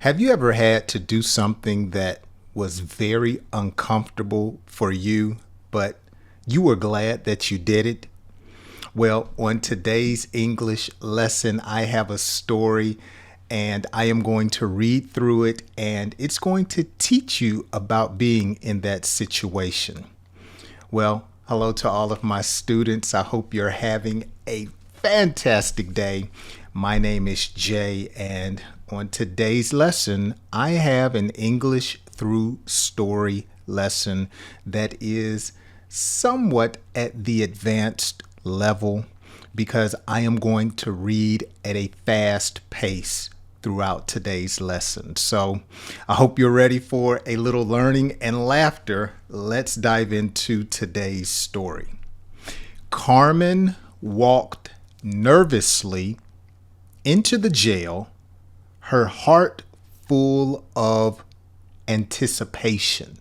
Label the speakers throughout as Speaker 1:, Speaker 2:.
Speaker 1: Have you ever had to do something that was very uncomfortable for you, but you were glad that you did it? Well, on today's English lesson, I have a story and I am going to read through it, and it's going to teach you about being in that situation. Well, hello to all of my students. I hope you're having a fantastic day. My name is Jay, and on today's lesson, I have an English through story lesson that is somewhat at the advanced level because I am going to read at a fast pace throughout today's lesson. So I hope you're ready for a little learning and laughter. Let's dive into today's story. Carmen walked nervously into the jail, her heart full of anticipation.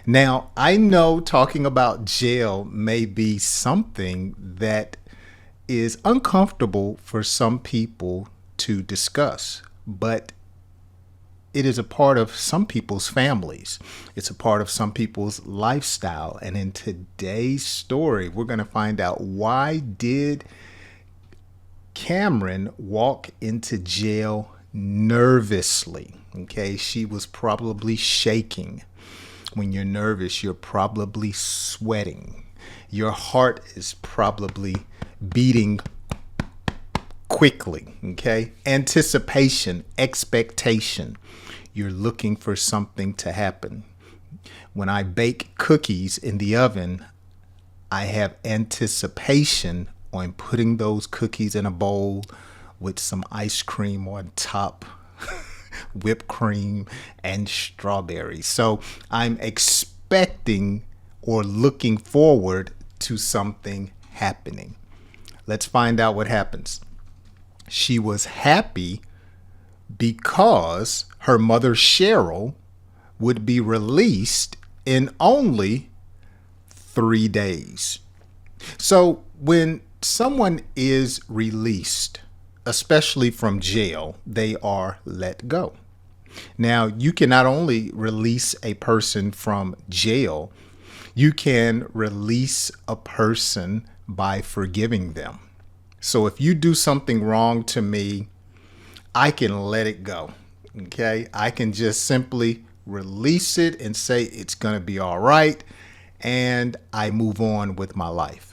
Speaker 1: Now, I know talking about jail may be something that is uncomfortable for some people to discuss, but it is a part of some people's families. It's a part of some people's lifestyle. And in today's story, we're going to find out, why did Cameron walk into jail nervously? Okay, she was probably shaking. When you're nervous, you're probably sweating. Your heart is probably beating quickly. Okay, anticipation, expectation. You're looking for something to happen. When I bake cookies in the oven, I have anticipation on putting those cookies in a bowl with some ice cream on top, whipped cream and strawberries. So I'm expecting or looking forward to something happening. Let's find out what happens. She was happy because her mother Cheryl would be released in only 3 days. So when someone is released, especially from jail, they are let go. Now, you can not only release a person from jail, you can release a person by forgiving them. So if you do something wrong to me, I can let it go. Okay, I can just simply release it and say it's going to be all right, and I move on with my life.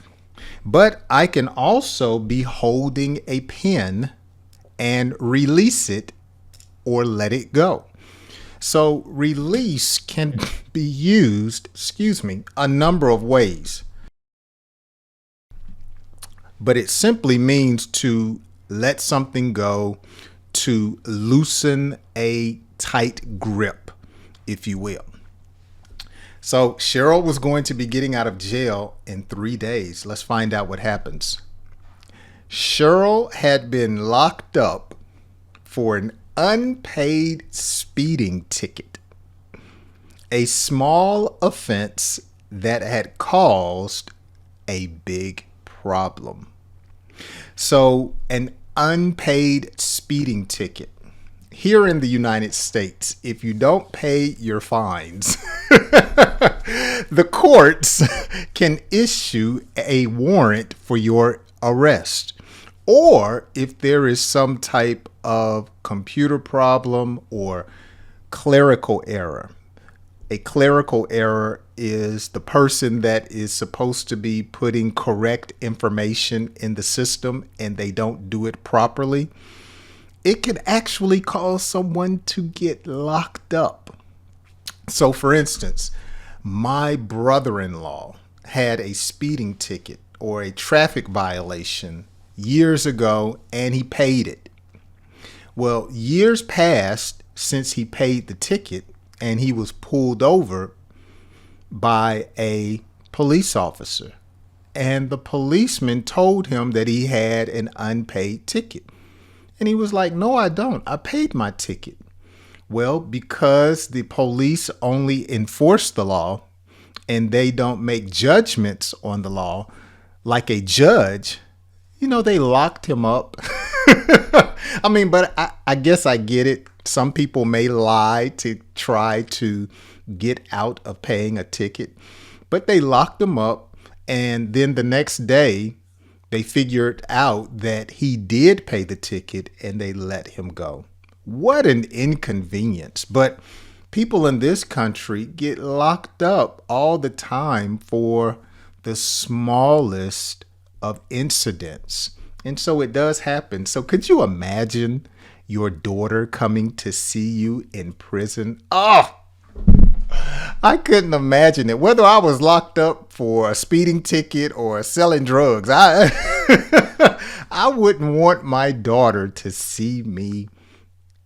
Speaker 1: But I can also be holding a pen and release it or let it go. So release can be used, a number of ways. But it simply means to let something go, to loosen a tight grip, if you will. So Cheryl was going to be getting out of jail in 3 days. Let's find out what happens. Cheryl had been locked up for an unpaid speeding ticket, a small offense that had caused a big problem. So an unpaid speeding ticket. Here in the United States, if you don't pay your fines, the courts can issue a warrant for your arrest. Or if there is some type of computer problem or clerical error. A clerical error is the person that is supposed to be putting correct information in the system and they don't do it properly. It could actually cause someone to get locked up. So for instance, my brother-in-law had a speeding ticket or a traffic violation years ago, and he paid it. Well, years passed since he paid the ticket, and he was pulled over by a police officer. And the policeman told him that he had an unpaid ticket. And he was like, "No, I don't. I paid my ticket." Well, because the police only enforce the law and they don't make judgments on the law like a judge, they locked him up. I mean, but I guess I get it. Some people may lie to try to get out of paying a ticket, but they locked him up. And then the next day, they figured out that he did pay the ticket and they let him go. What an inconvenience. But people in this country get locked up all the time for the smallest of incidents. And so it does happen. So could you imagine your daughter coming to see you in prison? Oh, I couldn't imagine it. Whether I was locked up for a speeding ticket or selling drugs, I wouldn't want my daughter to see me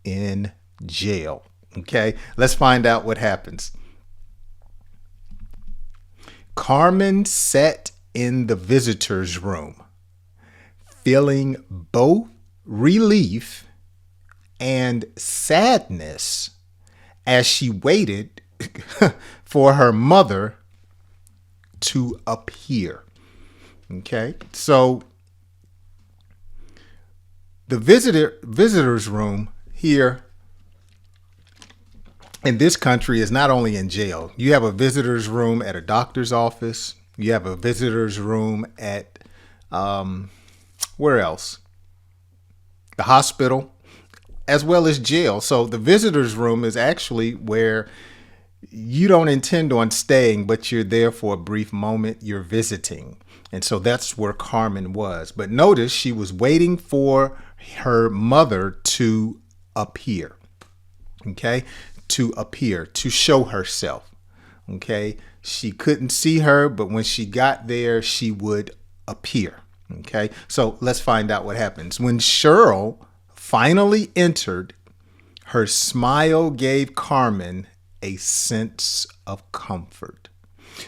Speaker 1: in jail. Okay, let's find out what happens. Carmen sat in the visitor's room, feeling both relief and sadness as she waited for her mother to appear. Okay, so the visitor's room here in this country is not only in jail. You have a visitor's room at a doctor's office. You have a visitor's room at where else? The hospital, as well as jail. So the visitor's room is actually where you don't intend on staying, but you're there for a brief moment. You're visiting. And so that's where Carmen was. But notice she was waiting for her mother to appear. Okay? To appear, to show herself. Okay? She couldn't see her, but when she got there, she would appear. Okay? So let's find out what happens. When Cheryl finally entered, her smile gave Carmen a sense of comfort.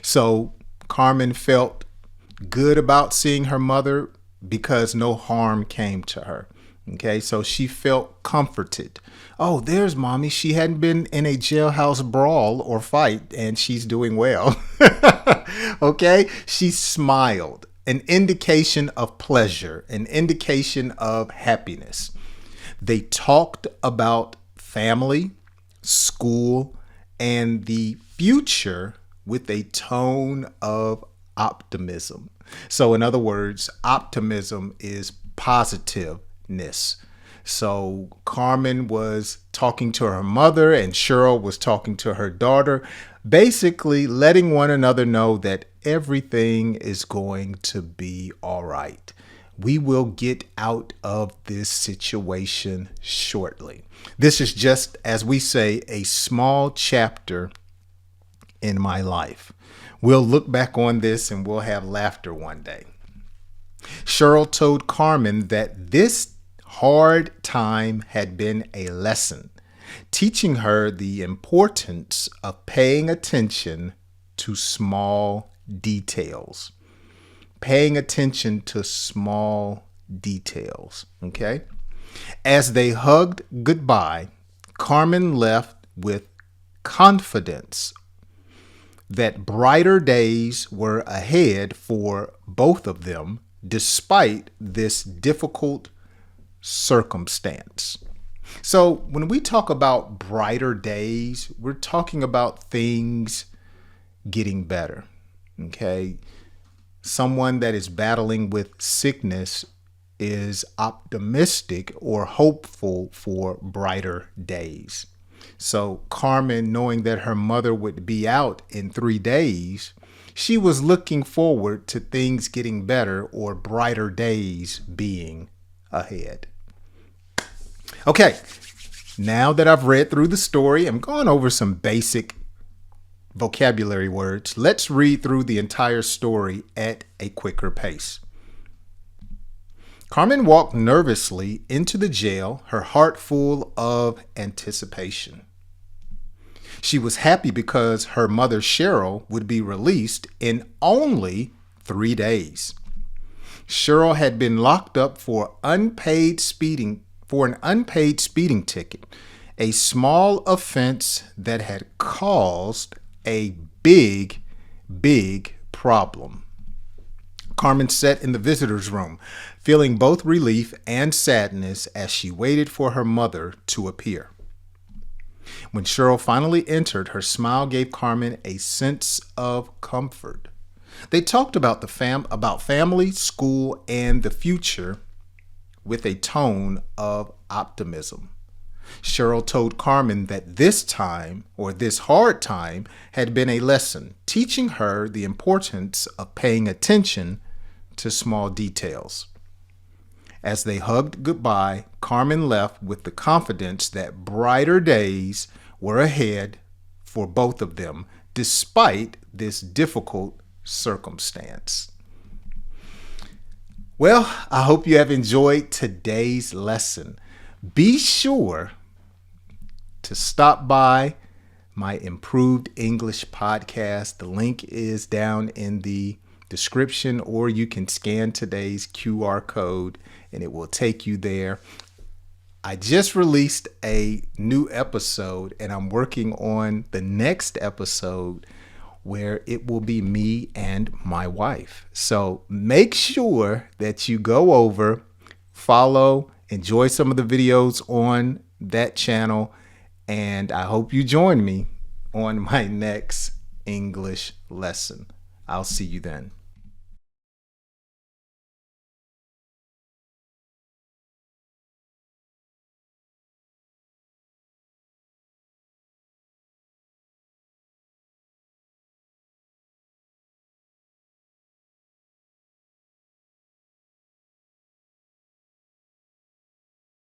Speaker 1: So Carmen felt good about seeing her mother because no harm came to her. Okay, so she felt comforted. Oh, there's mommy. She hadn't been in a jailhouse brawl or fight, and she's doing well. Okay, she smiled, an indication of pleasure, an indication of happiness. They talked about family, school, and the future with a tone of optimism. So in other words, optimism is positiveness. So Carmen was talking to her mother and Cheryl was talking to her daughter, basically letting one another know that everything is going to be all right. We will get out of this situation shortly. This is just, as we say, a small chapter in my life. We'll look back on this and we'll have laughter one day. Cheryl told Carmen that this hard time had been a lesson, teaching her the importance of paying attention to small details. Paying attention to small details, okay? As they hugged goodbye, Carmen left with confidence that brighter days were ahead for both of them despite this difficult circumstance. So when we talk about brighter days, we're talking about things getting better, okay? Someone that is battling with sickness is optimistic or hopeful for brighter days. So Carmen, knowing that her mother would be out in 3 days, she was looking forward to things getting better or brighter days being ahead. Okay, now that I've read through the story, I'm going over some basic vocabulary words. Let's read through the entire story at a quicker pace. Carmen walked nervously into the jail, her heart full of anticipation. She was happy because her mother Cheryl would be released in only 3 days. Cheryl had been locked up for an unpaid speeding ticket, a small offense that had caused a big problem. Carmen sat in the visitor's room, feeling both relief and sadness as she waited for her mother to appear. When Cheryl finally entered, her smile gave Carmen a sense of comfort. They talked about about family, school, and the future with a tone of optimism. Cheryl told Carmen that this time, or this hard time, had been a lesson, teaching her the importance of paying attention to small details. As they hugged goodbye, Carmen left with the confidence that brighter days were ahead for both of them, despite this difficult circumstance. Well, I hope you have enjoyed today's lesson. Be sure to stop by my Improved English podcast. The link is down in the description, or you can scan today's QR code and it will take you there. I just released a new episode and I'm working on the next episode where it will be me and my wife. So make sure that you go over, follow, enjoy some of the videos on that channel, and I hope you join me on my next English lesson. I'll see you then.